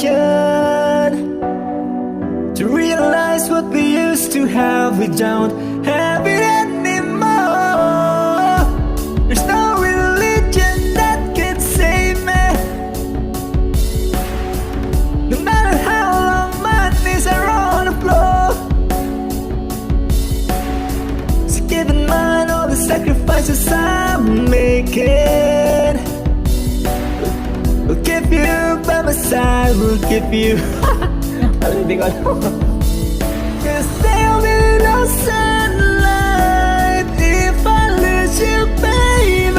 realization, to realize what we used to have, we don't have it anymore. There's no religion that can save me, no matter how long my knees are on the floor. So keep in mind all the sacrifices I'm making. We'll keep you by my side, we'll keep you. Hindi ko alam. Cause there'll be no sunlight if I lose you, baby.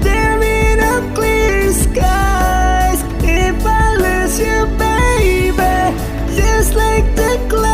There'll be no clear skies if I lose you, baby. Just like the clouds.